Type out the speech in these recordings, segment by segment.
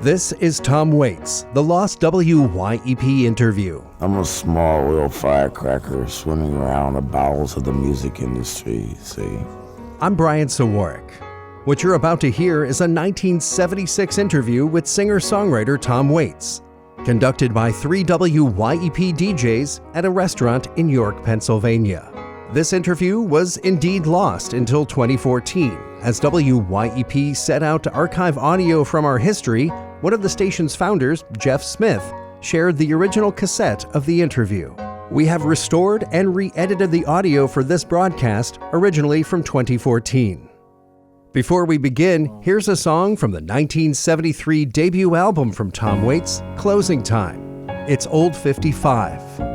This is Tom Waits, the Lost WYEP interview. I'm a small little firecracker swimming around the bowels of the music industry, see? I'm Brian Sawarek. What you're about to hear is a 1976 interview with singer-songwriter Tom Waits, conducted by 3 WYEP DJs at a restaurant in York, Pennsylvania. This interview was indeed lost until 2014, as WYEP set out to archive audio from our history. One of the station's founders, Jeff Smith, shared the original cassette of the interview. We have restored and re-edited the audio for this broadcast, originally from 2014. Before we begin, here's a song from the 1973 debut album from Tom Waits, Closing Time. It's Old 55.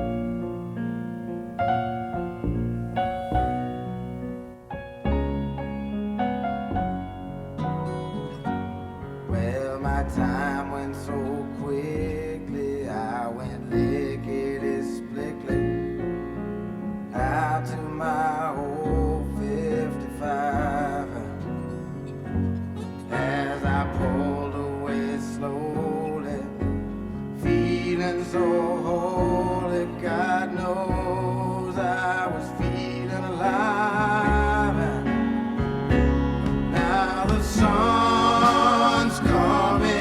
Time went so quickly, I went lickety-splickly out to my old 55. As I pulled away slowly, feeling so holy, God knows I was feeling alive. Now the sun's coming.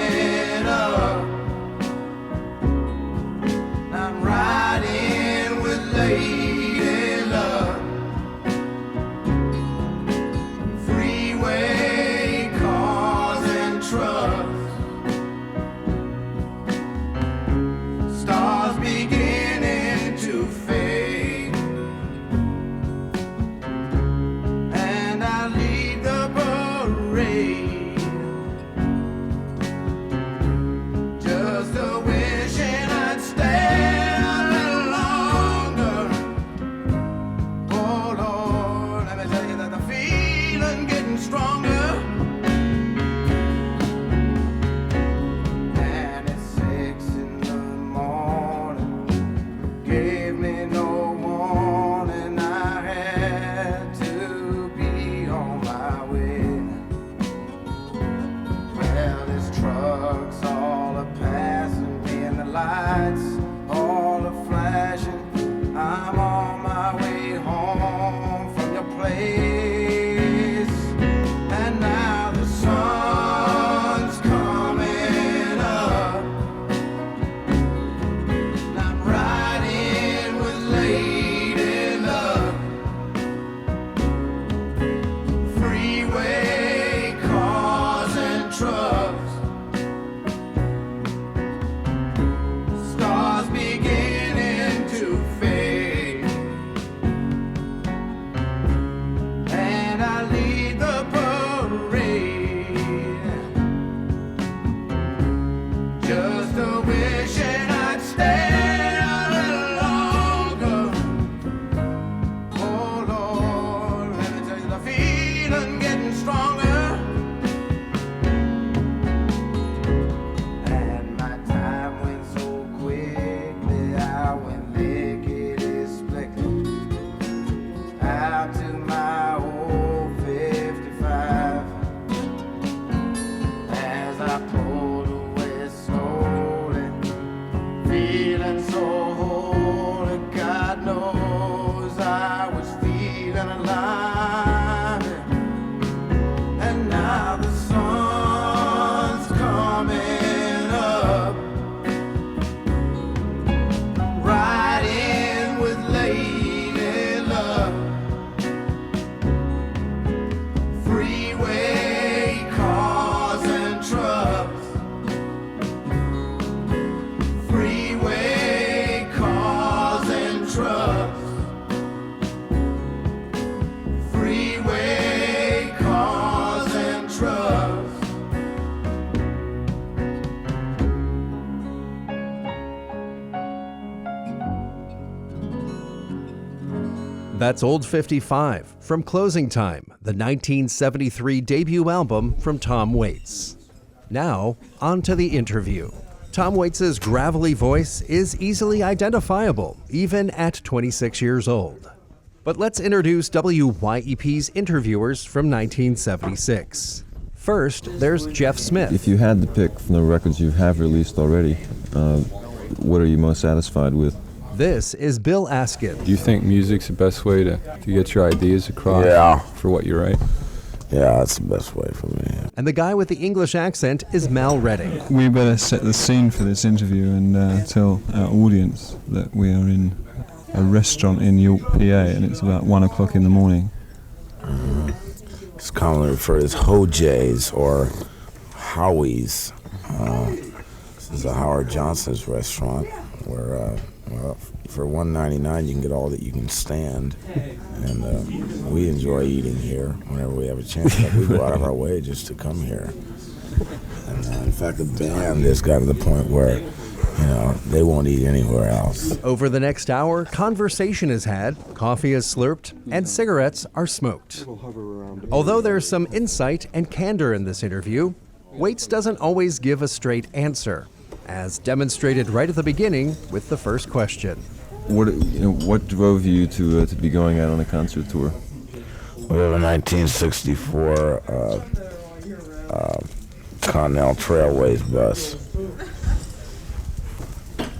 That's Old 55 from Closing Time, the 1973 debut album from Tom Waits. Now, on to the interview. Tom Waits' gravelly voice is easily identifiable, even at 26 years old. But let's introduce WYEP's interviewers from 1976. First, there's Jeff Smith. If you had to pick from the records you have released already, what are you most satisfied with? This is Bill Askin. Do you think music's the best way to get your ideas across for what you write? Yeah, that's the best way for me. And the guy with the English accent is Mal Redding. We better set the scene for this interview and tell our audience that we are in a restaurant in York, PA, and it's about 1 o'clock in the morning. It's commonly referred as Ho-Jays or Howie's. This is a Howard Johnson's restaurant where for $1.99 you can get all that you can stand, and we enjoy eating here whenever we have a chance. Like, we go out of our way just to come here. And in fact, the band has got to the point where they won't eat anywhere else. Over the next hour, conversation is had, coffee is slurped, and cigarettes are smoked. Although there's some insight and candor in this interview, Waits doesn't always give a straight answer, as demonstrated right at the beginning with the first question. What drove you to be going out on a concert tour? We have a 1964 Continental Trailways bus.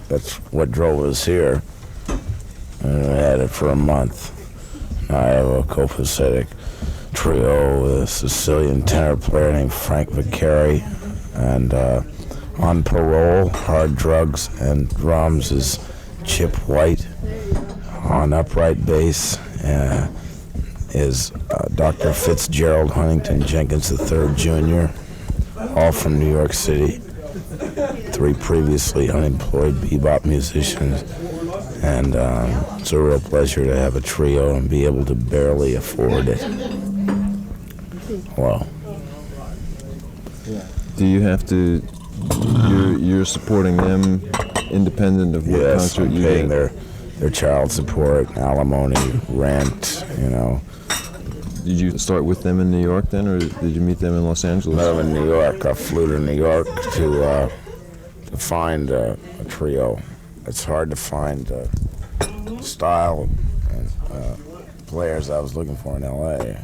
That's what drove us here. And we had it for a month. Now I have a copacetic trio with a Sicilian tenor player named Frank Zappa, and on parole, hard drugs and drums is Chip White. On upright bass is Dr. Fitzgerald Huntington Jenkins III Jr., all from New York City. 3 previously unemployed bebop musicians, and it's a real pleasure to have a trio and be able to barely afford it. Well, do you have to? You're supporting them independent of what concert you paying their child support, alimony, rent. Did you start with them in New York then, or did you meet them in Los Angeles? No, in New York. I flew to New York to find a trio. It's hard to find style and players I was looking for in L.A.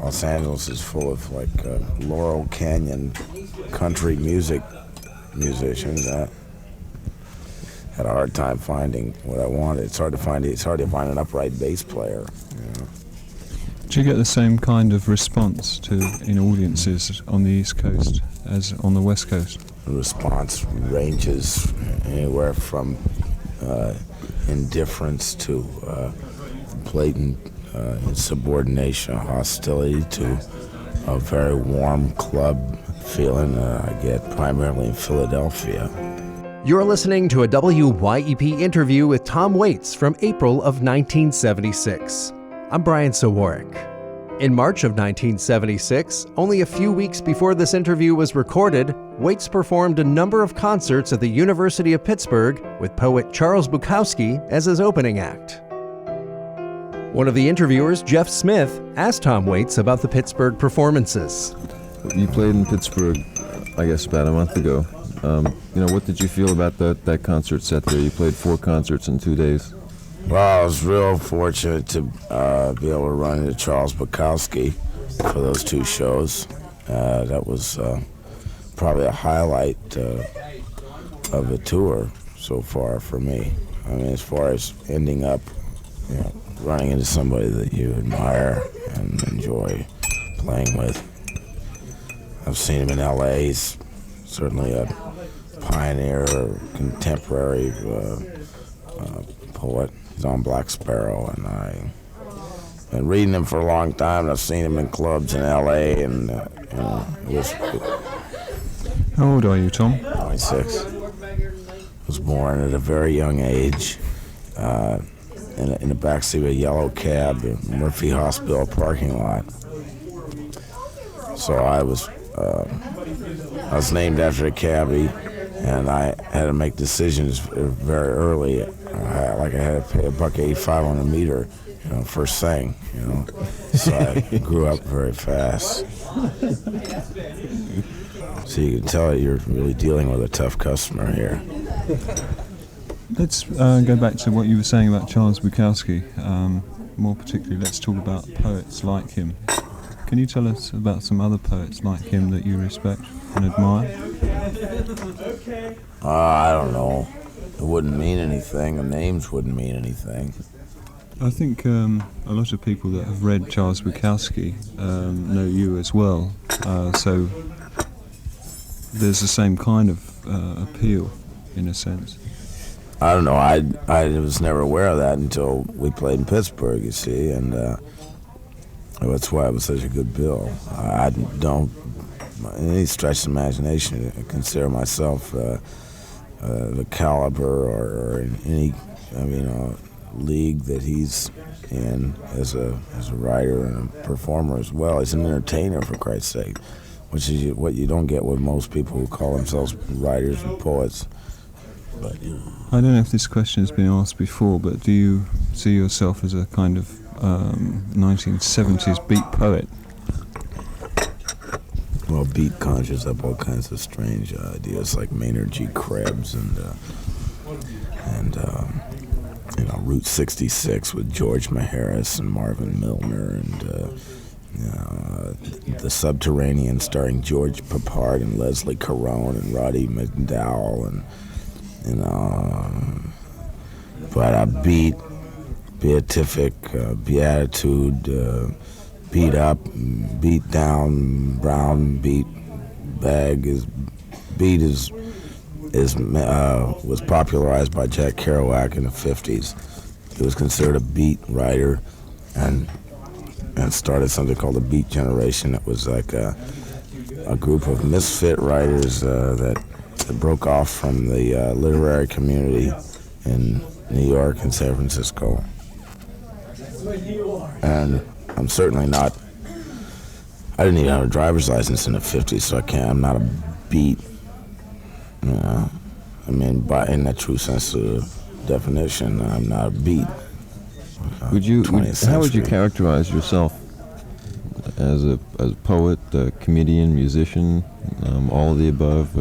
Los Angeles is full of Laurel Canyon country music musicians. I had a hard time finding what I wanted. It's hard to find an upright bass player. Do you get the same kind of response in audiences on the East Coast as on the West Coast? The response ranges anywhere from indifference to blatant insubordination, hostility, to a very warm club feeling I get primarily in Philadelphia. You're listening to a WYEP interview with Tom Waits from April of 1976. I'm Brian Sawarek. In March of 1976, only a few weeks before this interview was recorded, Waits performed a number of concerts at the University of Pittsburgh with poet Charles Bukowski as his opening act. One of the interviewers, Jeff Smith, asked Tom Waits about the Pittsburgh performances. You played in Pittsburgh, I guess, about a month ago. What did you feel about that concert set there? You played 4 concerts in 2 days. Well, I was real fortunate to be able to run into Charles Bukowski for those 2 shows. That was probably a highlight of the tour so far for me. I mean, as far as ending up, running into somebody that you admire and enjoy playing with. I've seen him in L.A. He's certainly a pioneer, contemporary poet. He's on Black Sparrow, and I've been reading him for a long time, and I've seen him in clubs in L.A., and it was... How old are you, Tom? 26. Was born at a very young age in the backseat of a yellow cab in Murphy Hospital parking lot. So I was named after a cabbie, and I had to make decisions very early. I had to pay $1.85 on a meter, first thing, So I grew up very fast. So you can tell you're really dealing with a tough customer here. Let's go back to what you were saying about Charles Bukowski. More particularly, let's talk about poets like him. Can you tell us about some other poets like him that you respect and admire? I don't know. It wouldn't mean anything. The names wouldn't mean anything. I think a lot of people that have read Charles Bukowski know you as well, so there's the same kind of appeal, in a sense. I don't know. I was never aware of that until we played in Pittsburgh, you see, and that's why it was such a good bill. I don't, in any stretch of imagination, consider myself the caliber or in any, league that he's in as a writer and a performer as well. He's an entertainer, for Christ's sake, which is what you don't get with most people who call themselves writers and poets. But, I don't know if this question has been asked before, but do you see yourself as a kind of 1970s beat poet? Well, beat conjures up all kinds of strange ideas like Maynard G. Krebs and Route 66 with George Maharis and Marvin Milner and The Subterranean starring George Papard and Leslie Caron and Roddy McDowell and but a beat, beatific, beatitude, beat up, beat down, brown beat bag was popularized by Jack Kerouac in the 50s. He was considered a beat writer and started something called the Beat Generation. It was like a group of misfit writers that broke off from the literary community in New York and San Francisco. And I'm certainly not, I didn't even have a driver's license in the 50s, so I'm not a beat. In the true sense of the definition, I'm not a beat. How would you characterize yourself as a poet, a comedian, musician, all of the above?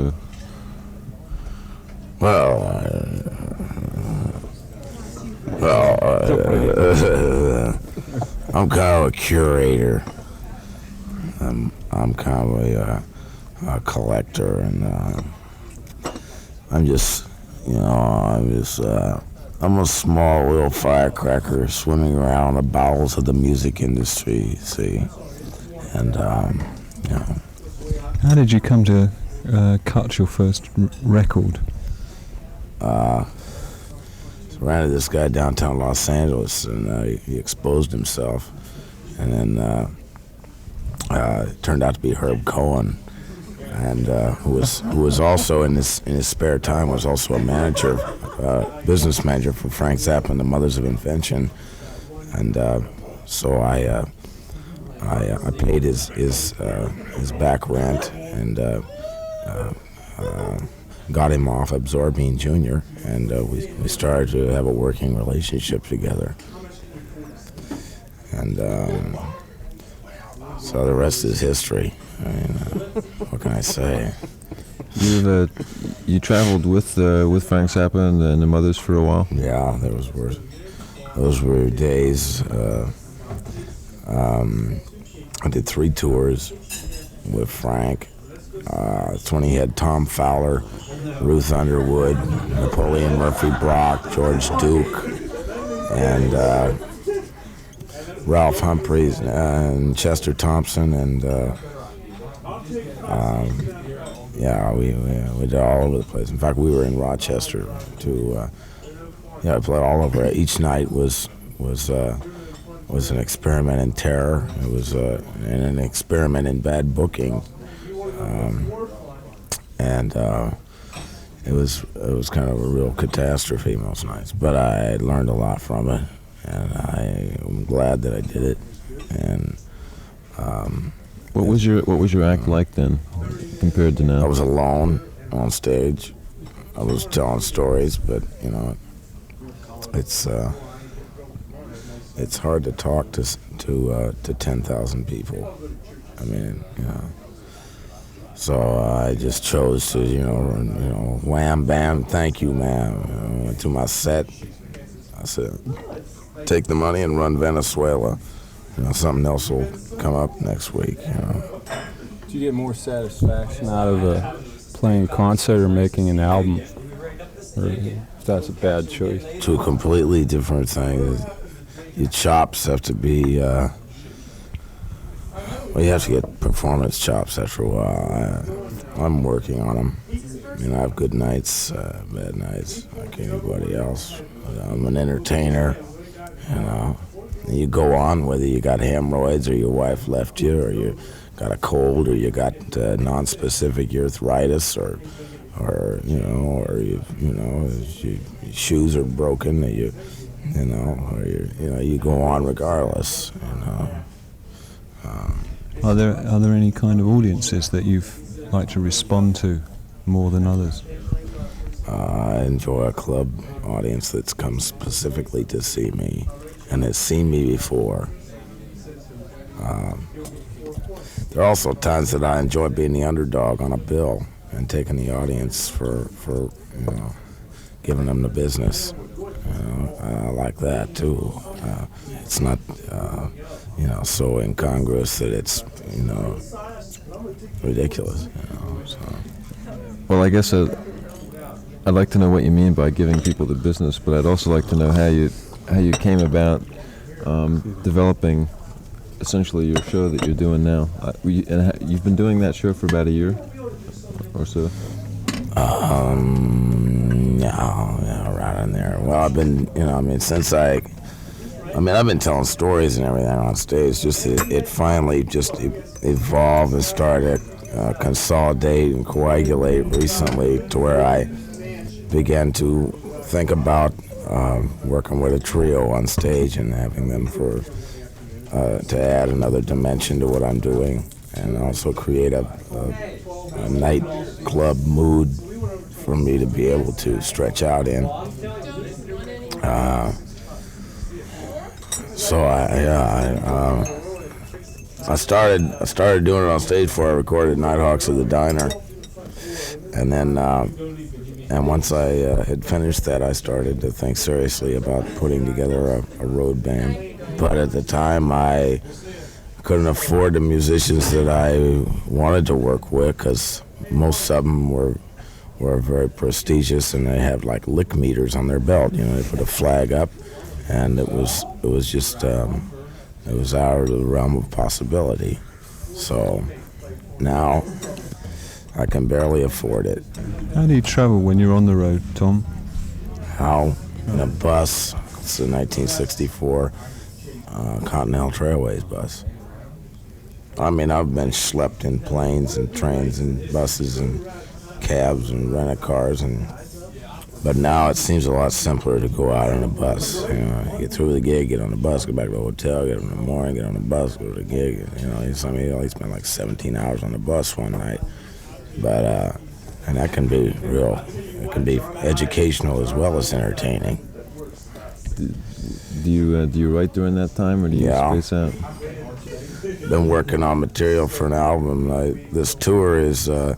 I'm kind of a curator. I'm kind of a collector, and I'm a small little firecracker swimming around the bowels of the music industry, you see. And, How did you come to cut your first record? Ran into this guy downtown Los Angeles, and he exposed himself. And then it turned out to be Herb Cohen, and who was also in his spare time was also a manager, business manager for Frank Zappa and the Mothers of Invention, and so I paid his back rent and got him off Absorbine Jr., and we started to have a working relationship together, and so the rest is history. What can I say? You traveled with Frank Zappa and the Mothers for a while? Yeah, those were days. I did 3 tours with Frank. It's when he had Tom Fowler, Ruth Underwood, Napoleon Murphy Brock, George Duke, and Ralph Humphreys and Chester Thompson, and we did all over the place. In fact, we were in Rochester to I played all over. Each night was an experiment in terror. It was an experiment in bad booking, and it was kind of a real catastrophe most nights. But I learned a lot from it, and I'm glad that I did it. And what was your act like then, compared to now? I was alone on stage. I was telling stories, but it's hard to talk to 10,000 people. I mean, So I just chose to, wham, bam, thank you, ma'am. Went to my set. I said, take the money and run Venezuela. something else will come up next week. Do you get more satisfaction out of playing a concert or making an album? Or if that's a bad choice? Two completely different things. Your chops have to be, well, you have to get performance chops after a while. I'm working on them. I have good nights, bad nights, like anybody else. I'm an entertainer, You go on whether you got hemorrhoids or your wife left you or you got a cold or you got non-specific arthritis or your shoes are broken or you go on regardless. Are there any kind of audiences that you've like to respond to more than others? I enjoy a club audience that's come specifically to see me and has seen me before. There are also times that I enjoy being the underdog on a bill and taking the audience for giving them the business. I like that too. It's not so incongruous that it's ridiculous. So. Well, I guess I'd like to know what you mean by giving people the business, but I'd also like to know how you came about developing essentially your show that you're doing now. You've been doing that show for about a year or so? Yeah, right in there. Well, I've been, since I've been telling stories and everything on stage. Just it finally just evolved and started to consolidate and coagulate recently to where I began to think about working with a trio on stage and having them to add another dimension to what I'm doing, and also create a nightclub mood for me to be able to stretch out in. So I started doing it on stage before I recorded Nighthawks of the Diner, and then and once I had finished that, I started to think seriously about putting together a road band. But at the time, I couldn't afford the musicians that I wanted to work with because most of them were very prestigious and they have like lick meters on their belt. They put a flag up, and it was just it was out of the realm of possibility. So now I can barely afford it. How do you travel when you're on the road, Tom? How? In a bus. It's a 1964 Continental Trailways bus. I've been schlepped in planes and trains and buses and cabs and rent-a-cars, but now it seems a lot simpler to go out on a bus. You get through the gig, get on the bus, go back to the hotel, get up in the morning, get on the bus, go to the gig. You spent like 17 hours on the bus one night. But and that can be real. It can be educational as well as entertaining. Do you write during that time, or do you space out? Been working on material for an album. This tour is the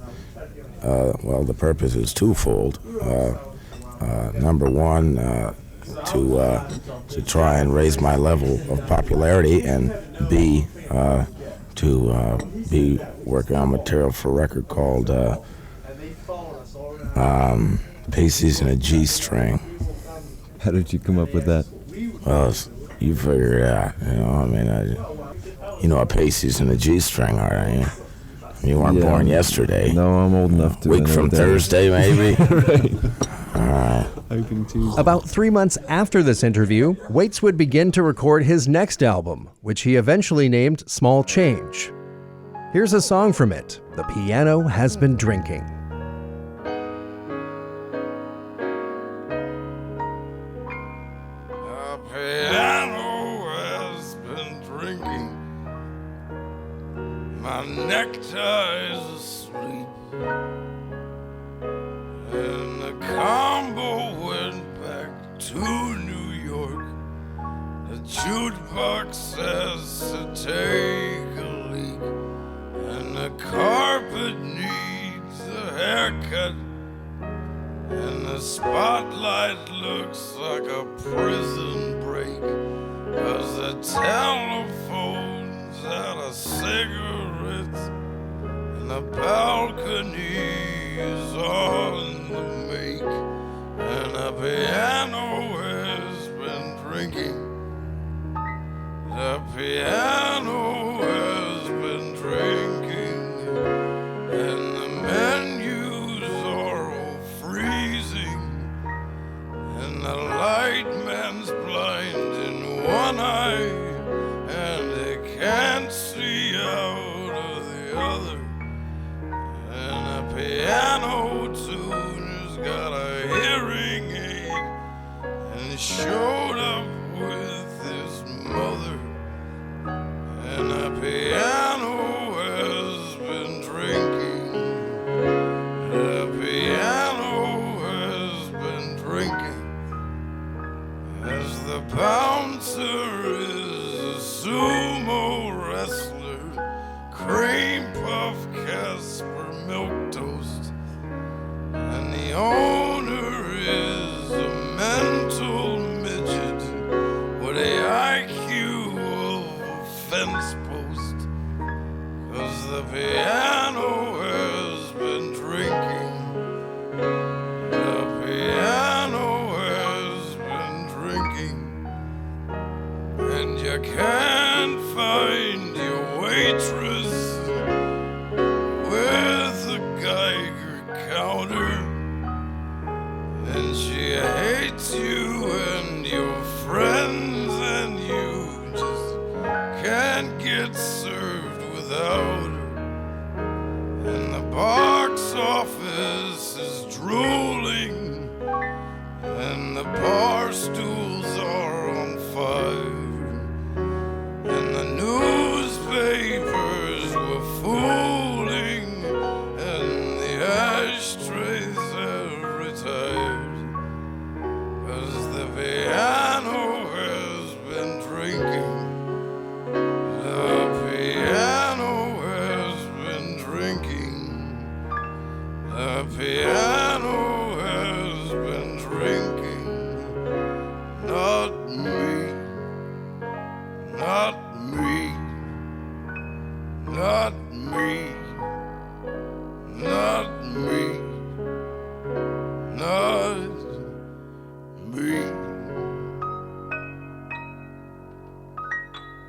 purpose is twofold. Number one, to try and raise my level of popularity, and B, to be working on material for a record called Pieces in a G String. How did you come up with that? Well, you figure it out. A Pacey's in a G string, aren't you? You weren't born yesterday. No, I'm old enough to. Week from Thursday, maybe? Right. All right. About 3 months after this interview, Waits would begin to record his next album, which he eventually named Small Change. Here's a song from it, The Piano Has Been Drinking. My nectar is asleep, and the combo went back to New York. The jukebox says to take a leak, and the carpet needs a haircut, and the spotlight looks like a prison break, 'cause the telephone piano has been drinking, and the menus are all freezing, and the light man's blind in one eye, and he can't see out of the other, and a piano tuner's got a hearing aid, and he showed up with his mother, and a piano has been drinking, the piano has been drinking, as the bouncer is a sumo wrestler, cream puff Casper milk toast, and the owner is a mental midget with a IQ of a fence post, 'cause the piano has been drinking, the piano has been drinking, and you can't find your waitress with a Geiger counter, and she hates you and your friends, and you just can't get served without her, and the box office is drooling, and the bar stools are on fire, and the newspapers were fooling, and the ashtrays have retired, 'cause the piano has been drinking, the piano has been drinking, the piano has been drinking, not me, not me, not me, not me, not me.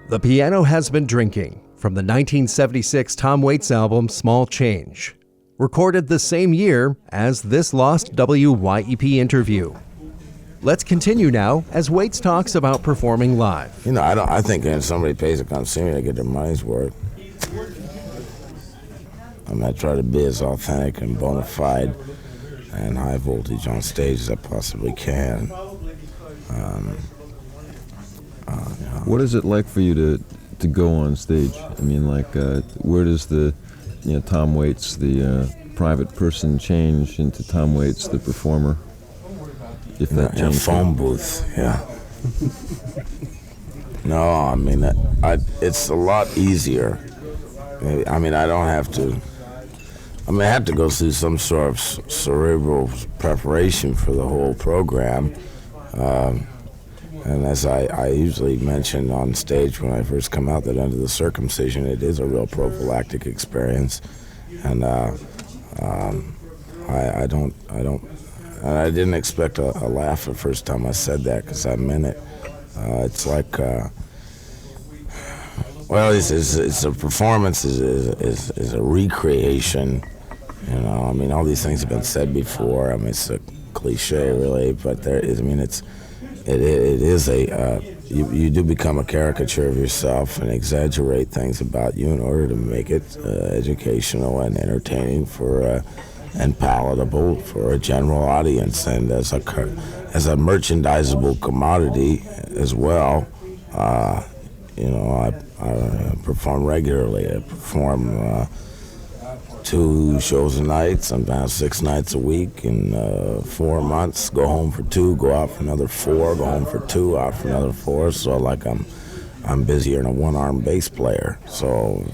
The Piano Has Been Drinking, from the 1976 Tom Waits album Small Change, recorded the same year as this lost WYEP interview. Let's continue now as Waits talks about performing live. You know, I think if somebody pays to come see me, they get their money's worth. I try to be as authentic and bona fide and high voltage on stage as I possibly can. What is it like for you to go on stage? I mean, like, where does the, Tom Waits, the private person, change into Tom Waits, the performer? If that In a changes. phone booth, yeah. No, I mean, it's a lot easier. I mean, I don't have to. I mean, I have to go through some sort of cerebral preparation for the whole program. And as I usually mention on stage when I first come out, that under the circumcision, it is a real prophylactic experience. And I didn't expect a laugh the first time I said that, because I meant it. It's like, well, it's a performance is a recreation. I mean, all these things have been said before. I mean, it's a cliche, really, but there is. I mean, it is a. You do become a caricature of yourself and exaggerate things about you in order to make it educational and entertaining and palatable for a general audience, and as a merchandisable commodity as well. I perform regularly. I perform 2 shows a night, sometimes 6 nights a week in 4 months. Go home for 2, go out for another 4, go home for 2, out for another 4. So like I'm busier than a one-armed bass player. So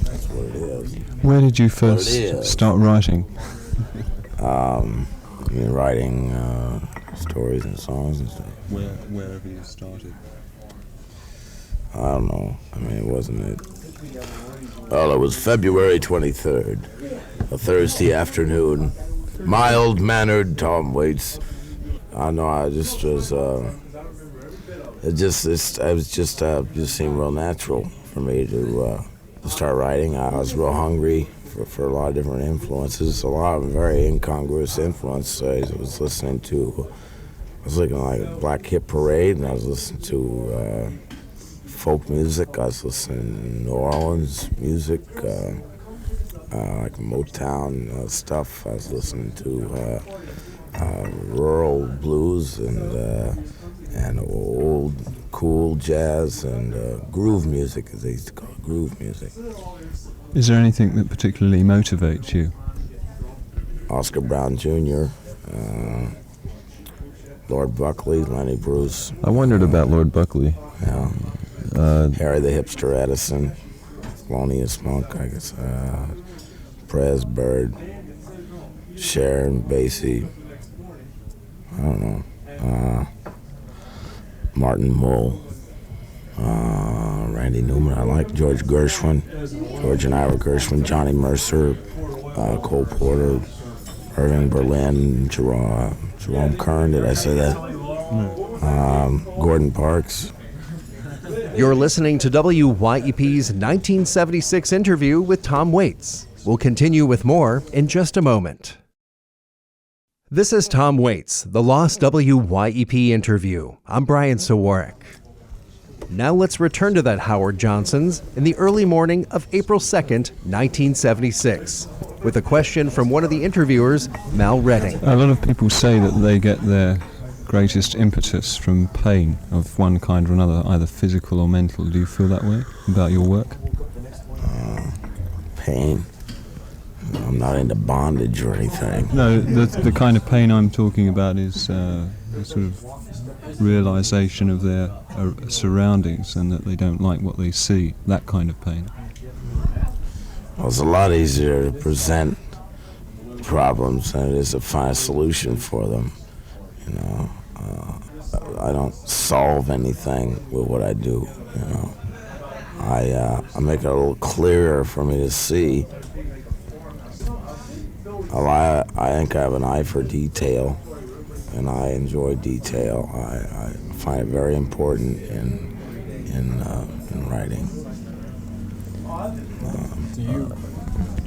that's what it is. Where did you first start writing? Writing stories and songs and stuff. Wherever you started. I don't know. I mean, it wasn't it. Well, it was February 23rd, a Thursday afternoon. Mild-mannered Tom Waits. I know, I just was, it just seemed real natural for me to start writing. I was real hungry for a lot of different influences, a lot of very incongruous influence. I was listening to, like Black Hip Parade, and I was listening to folk music. I was listening to New Orleans music, like Motown stuff. I was listening to rural blues and old cool jazz and groove music, as they used to call it, groove music. Is there anything that particularly motivates you? Oscar Brown Jr., Lord Buckley, Lenny Bruce. I wondered about Lord Buckley. Yeah. Harry the Hipster Edison, Thelonious Monk, I guess, Prez Bird, Sharon Basie, I don't know, Martin Mule, Randy Newman. I like George Gershwin, George and Ira Gershwin, Johnny Mercer, Cole Porter, Irving Berlin, Jerome Kern, did I say that? Gordon Parks. You're listening to WYEP's 1976 interview with Tom Waits. We'll continue with more in just a moment. This is Tom Waits, the Lost WYEP interview. I'm Brian Sawarek. Now let's return to that Howard Johnson's in the early morning of April 2nd, 1976, with a question from one of the interviewers, Mal Redding. A lot of people say that they get their greatest impetus from pain of one kind or another, either physical or mental. Do you feel that way about your work? Pain. I'm not into bondage or anything. No, the kind of pain I'm talking about is the sort of realization of their surroundings and that they don't like what they see, that kind of pain. Well, it's a lot easier to present problems than it is to find a solution for them. You know, I don't solve anything with what I do. You know, I make it a little clearer for me to see. I think I have an eye for detail, and I enjoy detail. I find it very important in writing.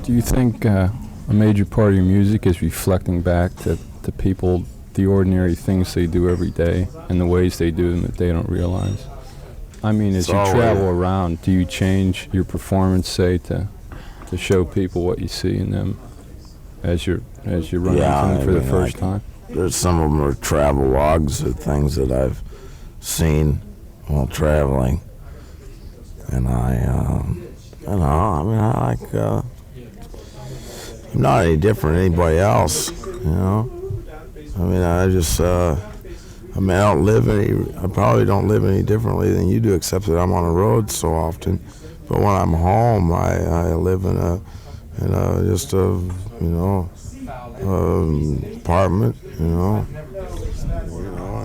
Do you think a major part of your music is reflecting back to people, the ordinary things they do every day and the ways they do them that they don't realize? I mean, as you travel around, do you change your performance, say, to show people what you see in them as you're running into them for the first time? There's some of them are travel logs of things that I've seen while traveling, and I'm not any different than anybody else, you know. I mean, I probably don't live any differently than you do, except that I'm on the road so often. But when I'm home, I live in a apartment, you know.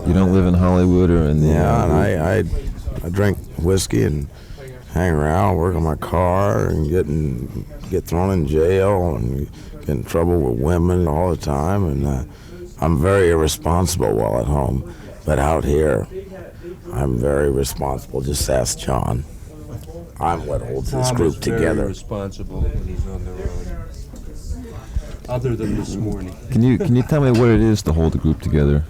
You don't live in Hollywood or in the... Yeah, and I drink whiskey and hang around, work on my car, and get thrown in jail and get in trouble with women all the time, and I'm very irresponsible while at home, but out here, I'm very responsible. Just ask John. I'm what holds this group together. Very responsible when he's on the road. Other than this morning. Can you tell me what it is to hold the group together?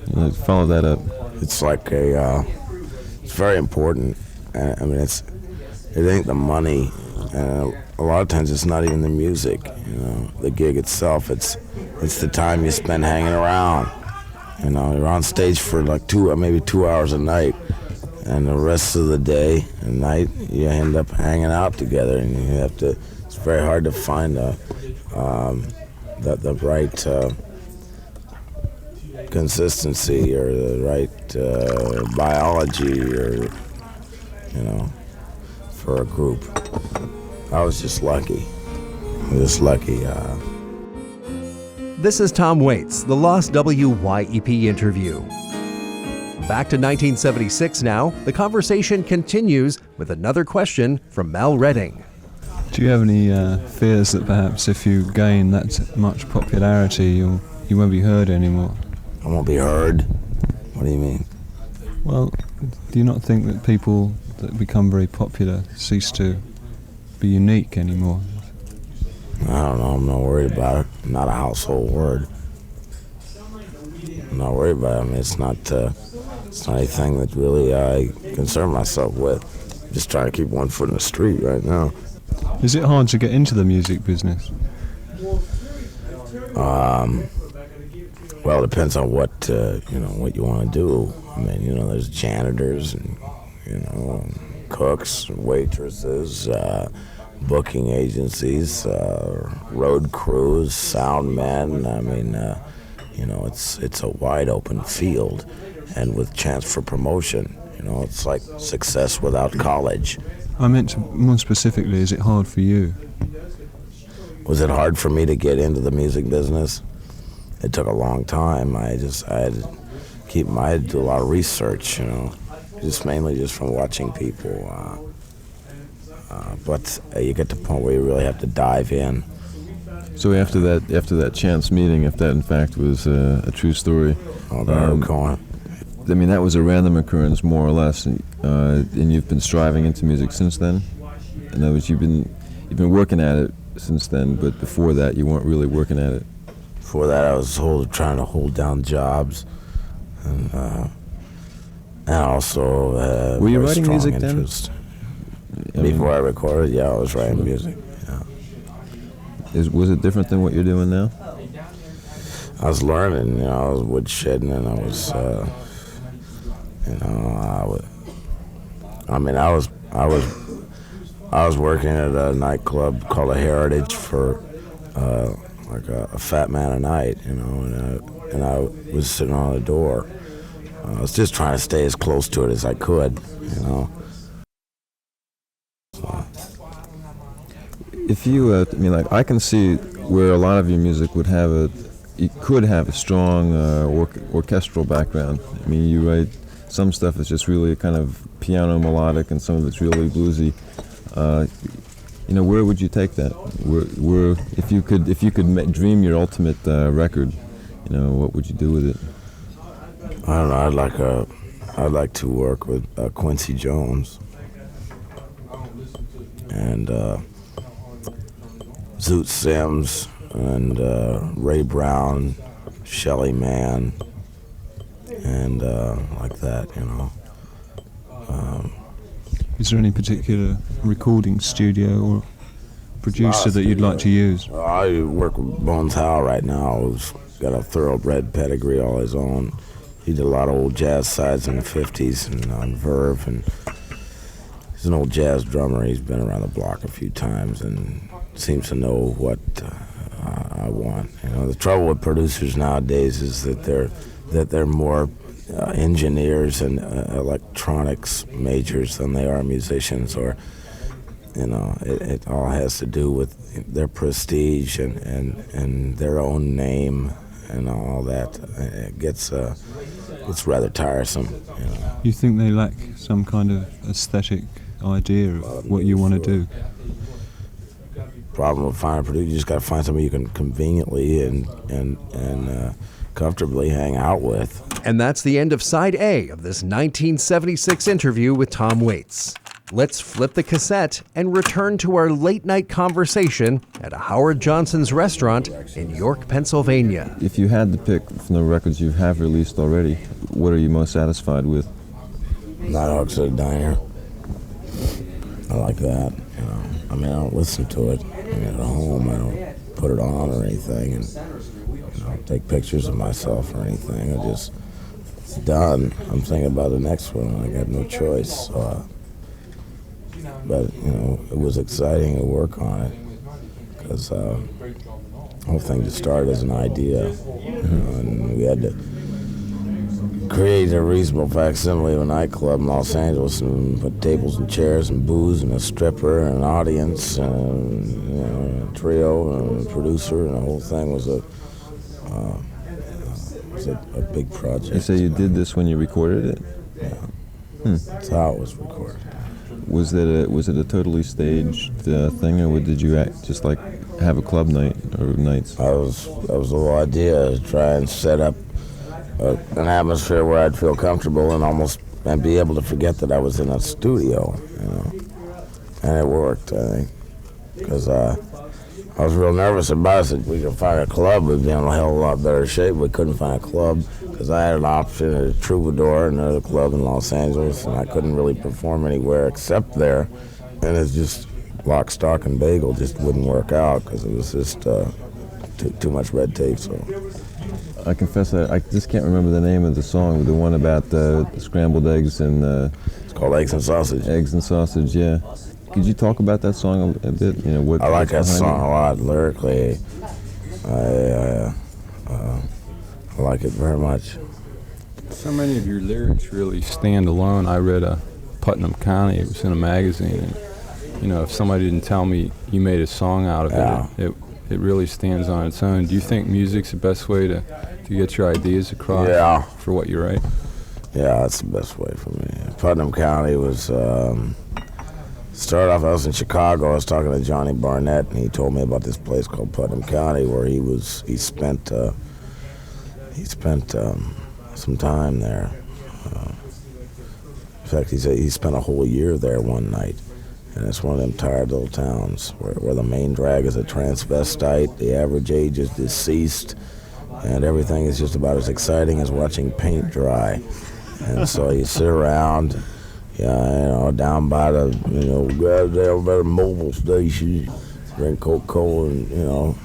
Follow that up. It's like it's very important. I mean, it ain't the money. A lot of times it's not even the music, you know, the gig itself. It's the time you spend hanging around. You know, you're on stage for like maybe 2 hours a night, and the rest of the day and night you end up hanging out together, and you have to. It's very hard to find the right consistency or the right biology, or you know, for a group. I was just lucky. This is Tom Waits, the Lost WYEP interview. Back to 1976 now. The conversation continues with another question from Mal Redding. Do you have any fears that perhaps if you gain that much popularity, you won't be heard anymore? I won't be heard? What do you mean? Well, Do you not think that people that become very popular cease to be unique anymore? I don't know. I'm not worried about it. Not a household word. I'm not worried about it. I mean, it's not anything that really I concern myself with. Just trying to keep one foot in the street right now. Is it hard to get into the music business? Well, it depends on what what you want to do. I mean, there's janitors and cooks, waitresses, booking agencies, road crews, sound men. I mean, it's a wide open field, and with chance for promotion. It's like success without college. I meant to, more specifically, is it hard for you? Was it hard for me to get into the music business? It took a long time. I had to do a lot of research, just mainly from watching people. But you get to the point where you really have to dive in. So after that chance meeting, if that in fact was a true story, I mean, that was a random occurrence, more or less, and you've been striving into music since then. In other words, you've been working at it since then, but before that, you weren't really working at it. Before that, I was trying to hold down jobs, and also were you writing music interest. Then? Before I recorded, yeah, I was writing music. Yeah. Was it different than what you're doing now? I was learning. I was woodshedding, and I was. I was working at a nightclub called a Heritage for like a fat man a night, and I was sitting on the door. I was just trying to stay as close to it as I could, If you, I can see where a lot of your music you could have a strong orchestral background. I mean, you write some stuff that's just really kind of piano melodic, and some of it's really bluesy. Where would you take that? Where if you could dream your ultimate record, what would you do with it? I don't know. I'd like to work with Quincy Jones and Zoot Sims and Ray Brown, Shelly Manne, and like that, Is there any particular recording studio or producer that you'd like to use? I work with Bones Howe right now, who's got a thoroughbred pedigree all his own. He did a lot of old jazz sides in the 50s and on Verve, and he's an old jazz drummer. He's been around the block a few times and seems to know what I want. The trouble with producers nowadays is that they're more engineers and electronics majors than they are musicians, or it all has to do with their prestige and their own name and all that. It gets it's rather tiresome. You think they lack some kind of aesthetic idea of what you want to do? Problem with finding a producer, you just got to find somebody you can conveniently and comfortably hang out with. And that's the end of Side A of this 1976 interview with Tom Waits. Let's flip the cassette and return to our late-night conversation at a Howard Johnson's restaurant in York, Pennsylvania. If you had to pick from the records you have released already, what are you most satisfied with? Nighthawks at a Diner. I like that. I mean, I don't listen to it. At home, I don't put it on or anything, and take pictures of myself or anything. It's done. I'm thinking about the next one, and I got no choice. But it was exciting to work on it because the whole thing just started as an idea, and we had to create a reasonable facsimile of a nightclub in Los Angeles and put tables and chairs and booze and a stripper and an audience and a trio and a producer, and the whole thing was a big project. You say you did this when you recorded it? Yeah. That's how it was recorded. Was it a totally staged thing, or did you just like have a club night or nights? That was the whole idea, to try and set up an atmosphere where I'd feel comfortable and almost and be able to forget that I was in a studio, you know. And it worked, I think, because I was real nervous about it. I said, we could find a club, we'd be in a hell of a lot better shape. We couldn't find a club because I had an option at a Troubadour, another club in Los Angeles, and I couldn't really perform anywhere except there. And it's just lock, stock, and bagel just wouldn't work out because it was just too much red tape. So I confess that I just can't remember the name of the song, the one about the scrambled eggs and... it's called Eggs and Sausage. Eggs and Sausage, yeah. Could you talk about that song a bit? You know, what I like that song a lot lyrically. I like it very much. So many of your lyrics really stand alone. I read a Putnam County, it was in a magazine, and you know, if somebody didn't tell me you made a song out of it really stands on its own. Do you think music's the best way to get your ideas across for what you write? Yeah, that's the best way for me. Putnam County was, started off, I was in Chicago, I was talking to Johnny Barnett, and he told me about this place called Putnam County where he spent some time there. In fact, he said he spent a whole year there one night. And it's one of them tired little towns where the main drag is a transvestite, the average age is deceased, and everything is just about as exciting as watching paint dry. And so you sit around, down by the, goddamn by the mobile station, drink Coca-Cola,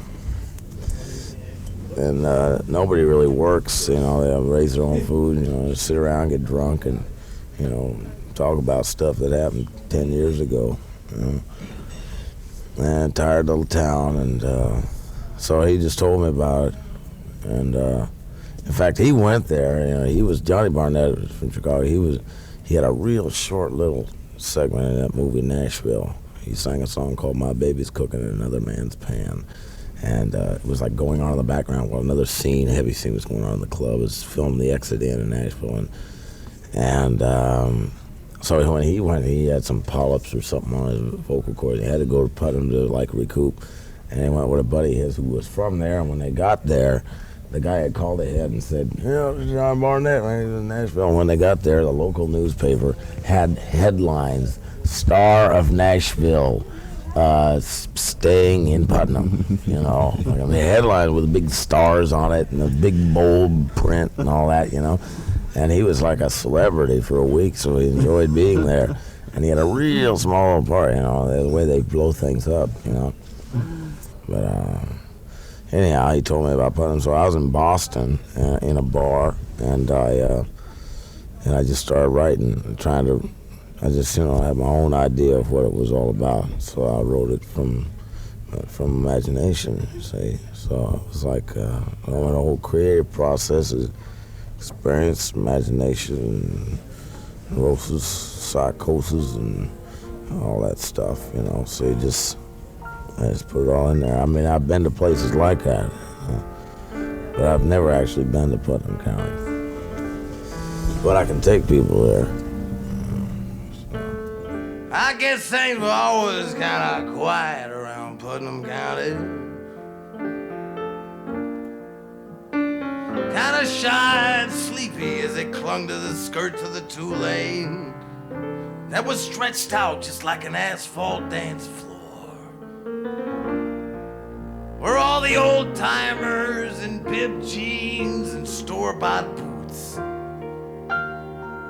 and nobody really works. They raise their own food, sit around, get drunk, and talk about stuff that happened 10 years ago. And tired little town, and so he just told me about it. And in fact, he went there. He was Johnny Barnett from Chicago. He had a real short little segment in that movie Nashville. He sang a song called "My Baby's Cooking in Another Man's Pan," and it was like going on in the background while another scene, heavy scene, was going on in the club. It was filmed the Exit Inn in Nashville, and so when he went, he had some polyps or something on his vocal cords. He had to go to Putnam to recoup, and he went with a buddy of his who was from there. And when they got there, the guy had called ahead and said, John Barnett, man, he's in Nashville. And when they got there, the local newspaper had headlines: "Star of Nashville, staying in Putnam." The headline with big stars on it and a big bold print and all that, And he was like a celebrity for a week, so he enjoyed being there. And he had a real small part, the way they blow things up, But anyhow, he told me about Putnam. So I was in Boston in a bar, and I just started writing, I just had my own idea of what it was all about. So I wrote it from imagination, you see. So it was like the whole creative process is experience, imagination, neurosis, psychosis, and all that stuff, So I just put it all in there. I mean, I've been to places like that, but I've never actually been to Putnam County. But I can take people there. I guess things were always kind of quiet around Putnam County. Kind of shy and sleepy as it clung to the skirts of the two-lane that was stretched out just like an asphalt dance floor, where all the old-timers in bib jeans and store-bought boots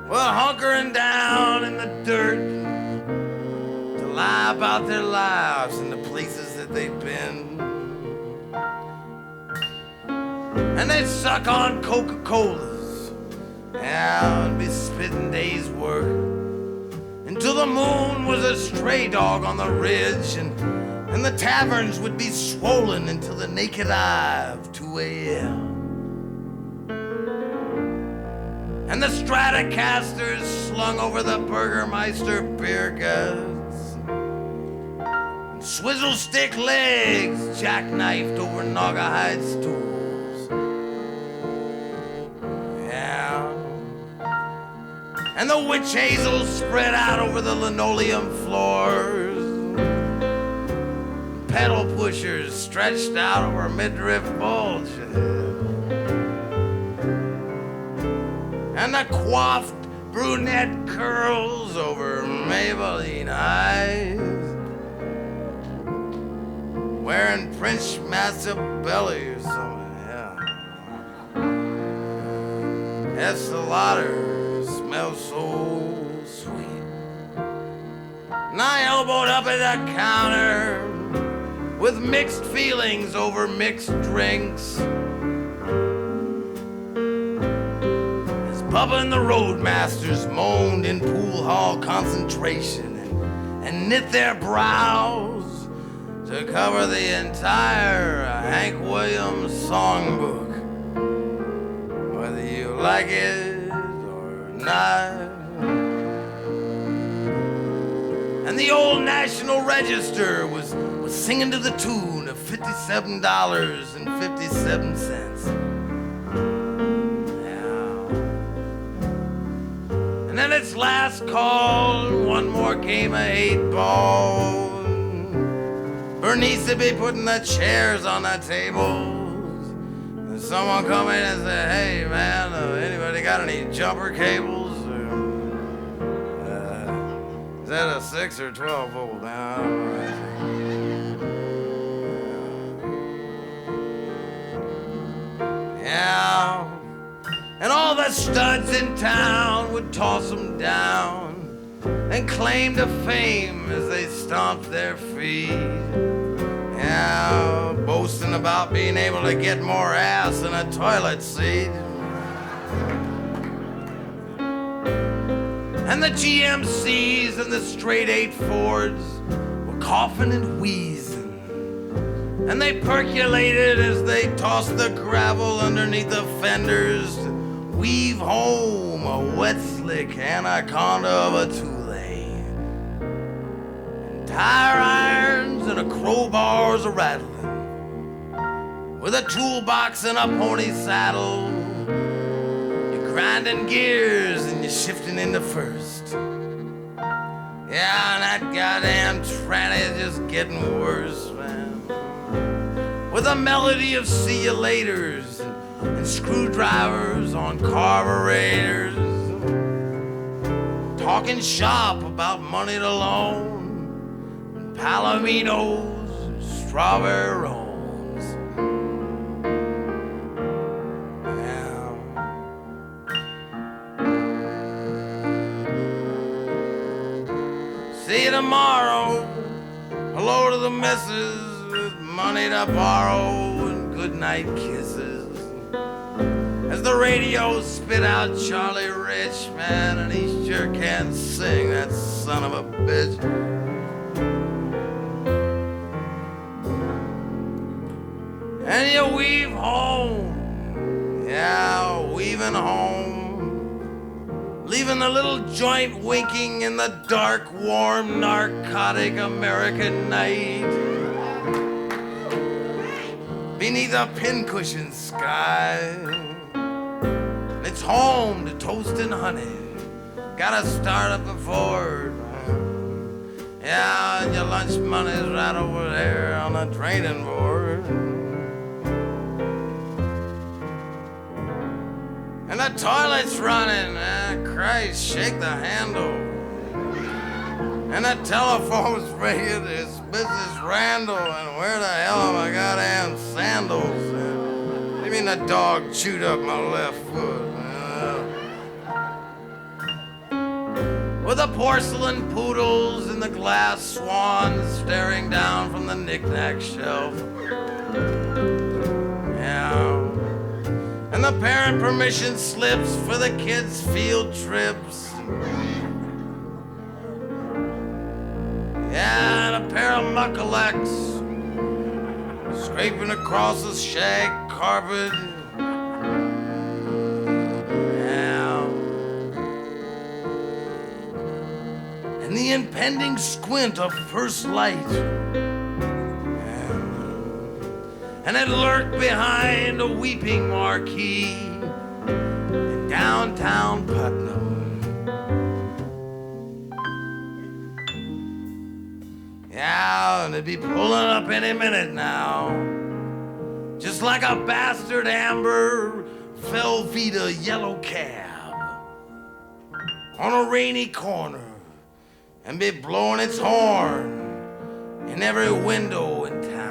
were hunkering down in the dirt to lie about their lives and the places that they'd been. And they'd suck on Coca-Colas and be spitting days' work until the moon was a stray dog on the ridge, and the taverns would be swollen until the naked eye of 2 a.m. And the Stratocasters slung over the Burgermeister beer guts, and swizzle stick legs jackknifed over Naugahyde stools. And the witch hazel spread out over the linoleum floors, pedal pushers stretched out over midriff bulges, and the coiffed brunette curls over Maybelline eyes, wearing French Machiavelli or something, yeah. Estee Lauder smells so sweet. And I elbowed up at the counter with mixed feelings over mixed drinks. As Bubba and the Roadmasters moaned in pool hall concentration and knit their brows to cover the entire Hank Williams songbook, whether you like it or not. And the old National Register was singing to the tune of $57.57. Yeah. And then its last call, one more game of 8-ball. Bernice would be putting the chairs on the tables. And someone come in and say, hey man, anybody got any jumper cables? Is that a 6 or 12 volt? Yeah. And all the studs in town would toss them down and claim to fame as they stomped their feet. Yeah, boasting about being able to get more ass in a toilet seat. And the GMCs and the straight 8 Fords were coughing and wheezing. And they percolated as they tossed the gravel underneath the fenders to weave home a wet slick anaconda of a two-lane. And tire irons and a crowbar's a rattling, with a toolbox and a pony saddle. Grinding gears and you're shifting into first. Yeah, and that goddamn tranny is just getting worse, man. With a melody of see you laters and screwdrivers on carburetors. Talking shop about money to loan and palominos and strawberry rolls. See you tomorrow. Hello to the missus with money to borrow and goodnight kisses. As the radio spit out Charlie Rich, man, and he sure can't sing, that son of a bitch. And you weave home, yeah, weaving home. Leaving the little joint winking in the dark, warm, narcotic American night. Beneath a pincushion sky. It's home to toast and honey. Gotta start up the Ford. Yeah, and your lunch money's right over there on the draining board. And the toilet's running, Christ, shake the handle. And the telephone's ringing, it's Mrs. Randall, and where the hell are my goddamn sandals? What do you mean the dog chewed up my left foot? With the porcelain poodles and the glass swans staring down from the knick-knack shelf. Yeah. And the parent permission slips for the kids' field trips. Yeah, and a pair of muckalecks scraping across the shag carpet. Yeah. And the impending squint of first light. And it lurked behind a weeping marquee in downtown Putnam. Yeah, and it'd be pulling up any minute now, just like a bastard amber Velveeta yellow cab. on a rainy corner and be blowing its horn in every window in town.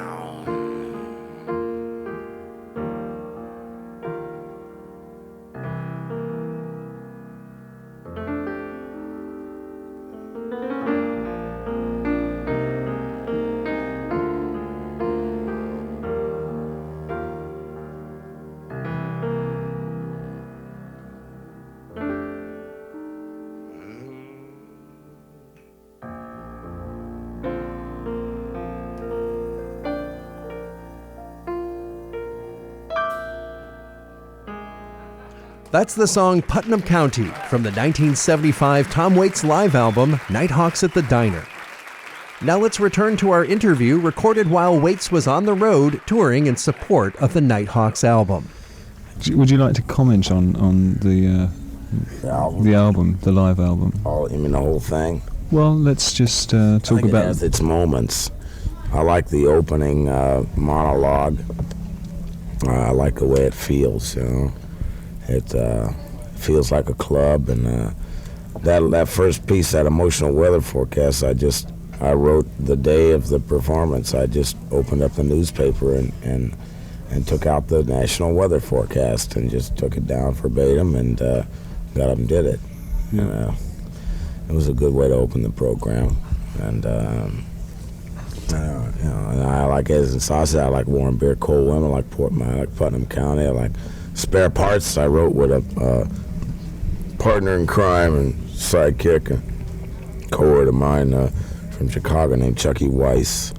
That's the song Putnam County from the 1975 Tom Waits live album, Nighthawks at the Diner. Now let's return to our interview recorded while Waits was on the road touring in support of the Nighthawks album. Would you like to comment on the album, the live album? You mean the whole thing? Well, let's just talk about... It has its moments. I like the opening monologue. I like the way it feels, you know. It feels like a club, and that first piece, that emotional weather forecast, I wrote the day of the performance. I just opened up the newspaper and took out the national weather forecast and just took it down verbatim and got up and did it. Yeah. It was a good way to open the program, and and I like Eggs and Sausage. I like Warm Beer, Cold Women. I like Portman. I like Putnam County. I like Spare Parts. I wrote with a partner in crime and sidekick, a cohort of mine from Chicago named Chucky Weiss,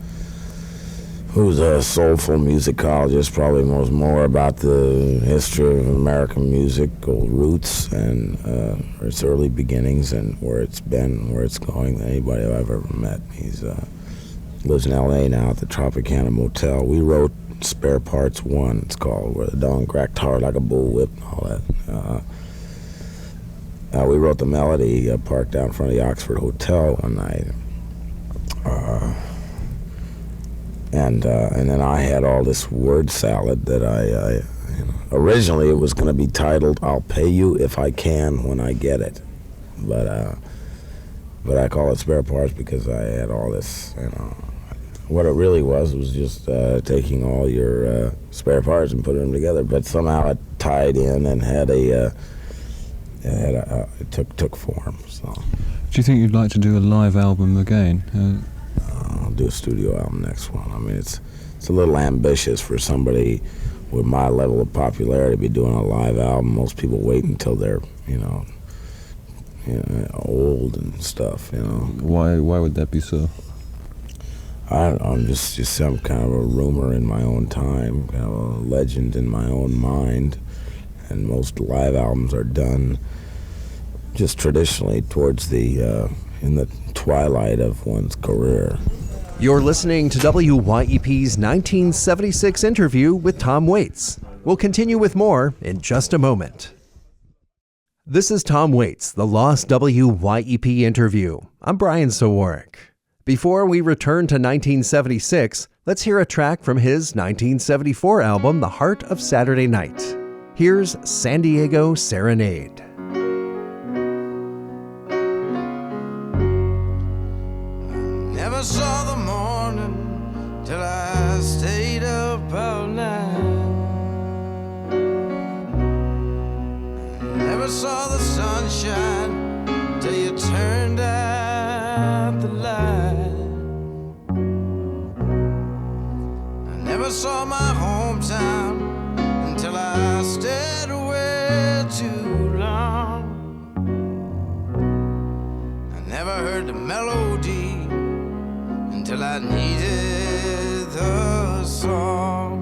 who's a soulful musicologist, probably knows more about the history of American musical roots and its early beginnings and where it's been, where it's going than anybody I've ever met. He's lives in L.A. now at the Tropicana Motel. We wrote Spare Parts 1, it's called, where the dog cracked hard like a bullwhip and all that. We wrote the melody parked down in front of the Oxford Hotel one night. And then I had all this word salad that I originally it was going to be titled "I'll Pay You If I Can When I Get It," but I call it Spare Parts because I had all this, what it really was just taking all your spare parts and putting them together, but somehow it tied in and it took form. So, do you think you'd like to do a live album again? I'll do a studio album next one. I mean, it's a little ambitious for somebody with my level of popularity to be doing a live album. Most people wait until they're, old and stuff, Why would that be so? I don't know, I'm just some kind of a rumor in my own time, kind of a legend in my own mind. And most live albums are done just traditionally towards in the twilight of one's career. You're listening to WYEP's 1976 interview with Tom Waits. We'll continue with more in just a moment. This is Tom Waits, the Lost WYEP interview. I'm Brian Sawarek. Before we return to 1976, let's hear a track from his 1974 album, The Heart of Saturday Night. Here's San Diego Serenade. Never saw the morning till I stayed up all night. Never saw the sunshine till you turned out the light. I never saw my hometown until I stayed away too long. I never heard the melody until I needed the song.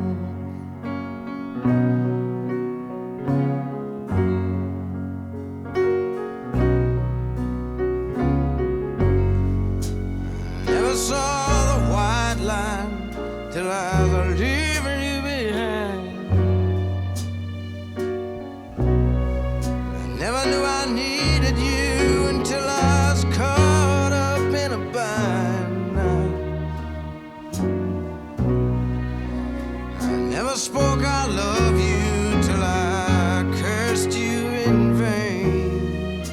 Never saw the white line till I was leaving you behind. I never knew I needed you until I was caught up in a bind. I never spoke I love you till I cursed you in vain.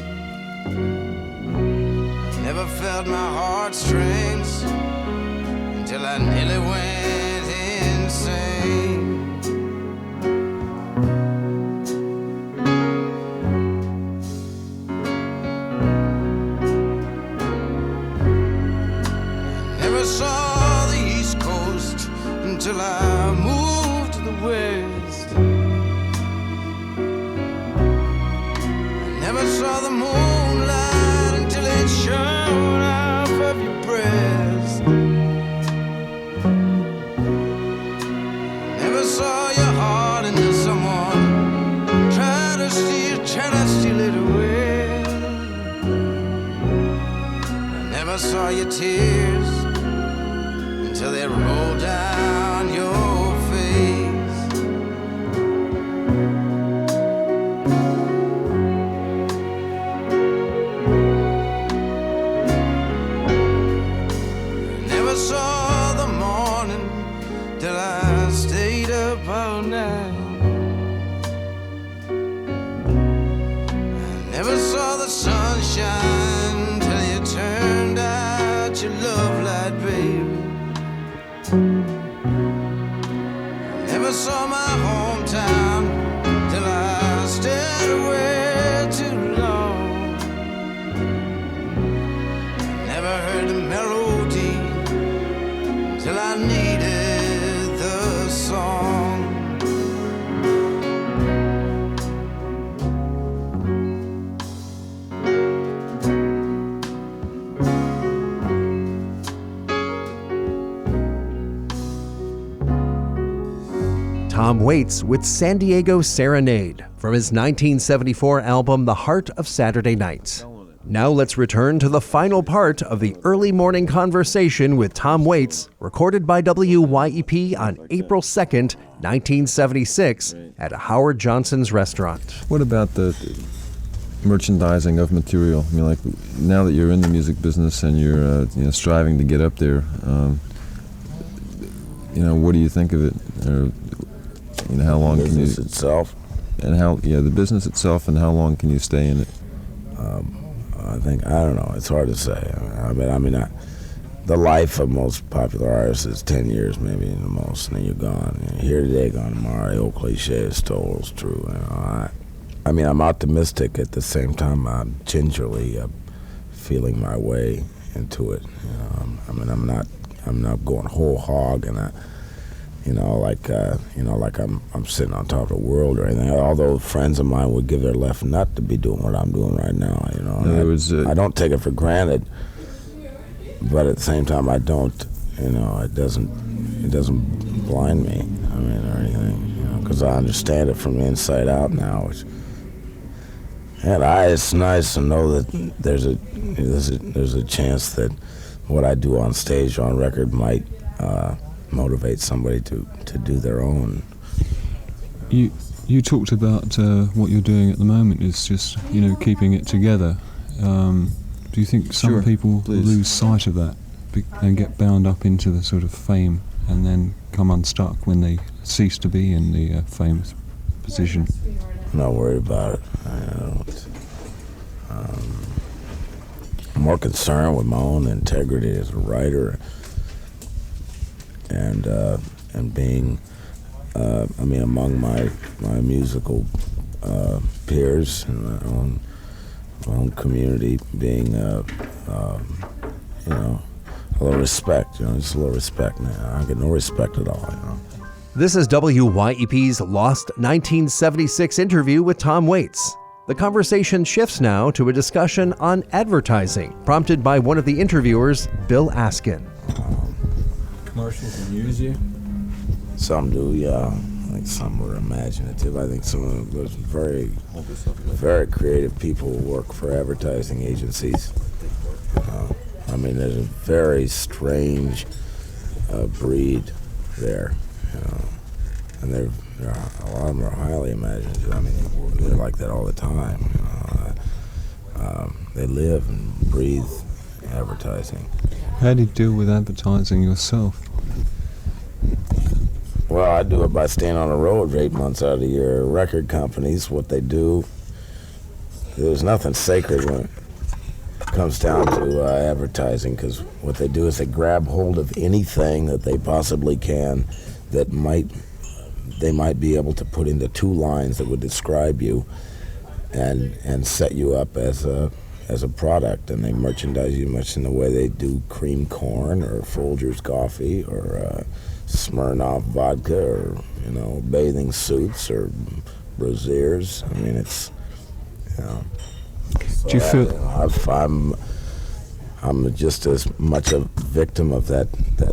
at my heartstrings until I nearly went insane. Never saw the East Coast until I moved to the West. I never saw the moonlight until it shone off of your breast. Never saw your heart into someone trying to steal it away. I never saw your tears until they roll down your face. Never saw the morning till I stayed up all night. I never saw the sunshine till you turned out your love light, baby. Never saw my hometown till I stayed away too long. Never heard the melody till I needed the song. Tom Waits with San Diego Serenade from his 1974 album The Heart of Saturday Nights. Now let's return to the final part of the early morning conversation with Tom Waits, recorded by WYEP on April 2nd, 1976 at Howard Johnson's restaurant. What about the merchandising of material? I mean, like, now that you're in the music business and you're striving to get up there, what do you think of it? Or, how long can you... Business itself? And the business itself, and how long can you stay in it? I don't know. It's hard to say. The life of most popular artists is 10 years, maybe the most, and then you're gone. You're here today, gone tomorrow. The old cliche is still true. I'm optimistic at the same time. I'm gingerly feeling my way into it. I'm not going whole hog, and I'm sitting on top of the world or anything. Although friends of mine would give their left nut to be doing what I'm doing right now. I don't take it for granted, but at the same time, I don't. It doesn't blind me. Or anything. Because I understand it from the inside out now. It's nice to know that there's a chance that what I do on stage, on record, might motivate somebody to do their own. You talked about what you're doing at the moment is just keeping it together. Do you think some people lose sight of that and get bound up into the sort of fame and then come unstuck when they cease to be in the famous position? I'm not worried about it. I'm more concerned with my own integrity as a writer and being among my musical peers and my own community, being a little respect. Just a little respect, man. I get no respect at all. This is WYEP's Lost 1976 interview with Tom Waits. The conversation shifts now to a discussion on advertising, prompted by one of the interviewers, Bill Askin. Commercials amuse you? Some do, yeah. I think some are imaginative. I think some of those very, very creative people who work for advertising agencies. There's a very strange breed there, and a lot of them are highly imaginative. They're like that all the time. They live and breathe advertising. How do you deal with advertising yourself? Well, I do it by staying on the road 8 months out of the year. Record companies, what they do, there's nothing sacred when comes down to advertising, because what they do is they grab hold of anything that they possibly can that they might be able to put into 2 lines that would describe you and set you up as a product, and they merchandise you much in the way they do cream corn or Folgers coffee or Smirnoff vodka or bathing suits or brassieres. I mean, it's So do you feel? I'm just as much a victim of that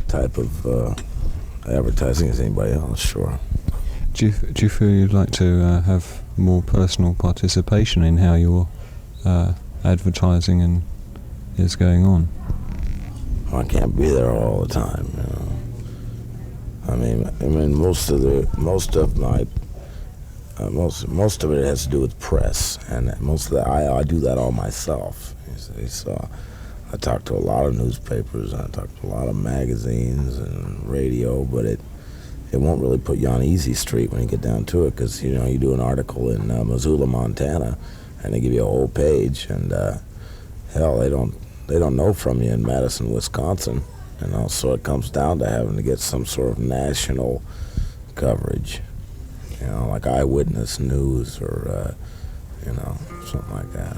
type of advertising as anybody else. Sure. Do you feel you'd like to have more personal participation in how your advertising is going on? Well, I can't be there all the time. I mean, most of it has to do with press, and most of that I do that all myself. You see, so I talk to a lot of newspapers, I talk to a lot of magazines and radio, but it won't really put you on easy street when you get down to it, because you do an article in Missoula, Montana, and they give you a whole page, and hell, they don't know from you in Madison, Wisconsin, so it comes down to having to get some sort of national coverage, like Eyewitness News or something like that.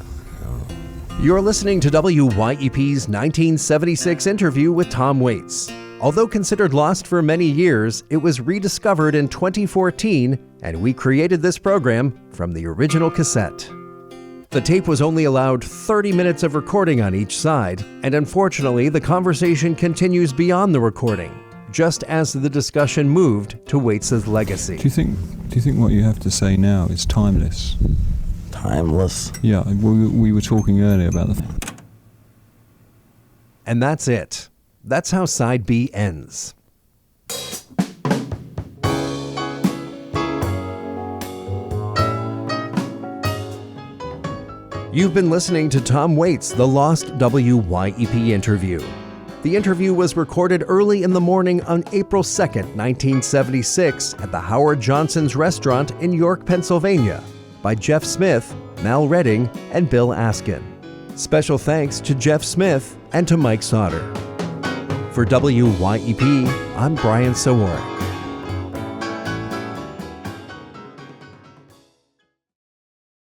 You're listening to WYEP's 1976 interview with Tom Waits. Although considered lost for many years, it was rediscovered in 2014, and we created this program from the original cassette. The tape was only allowed 30 minutes of recording on each side, and unfortunately, the conversation continues beyond the recording, just as the discussion moved to Waits' legacy. Do you think what you have to say now is timeless? Timeless? Yeah, we were talking earlier about the... And that's it. That's how Side B ends. You've been listening to Tom Waits' The Lost WYEP interview. The interview was recorded early in the morning on April 2nd, 1976 at the Howard Johnson's Restaurant in York, Pennsylvania by Jeff Smith, Mal Redding, and Bill Askin. Special thanks to Jeff Smith and to Mike Sauter. For WYEP, I'm Brian Sawarek.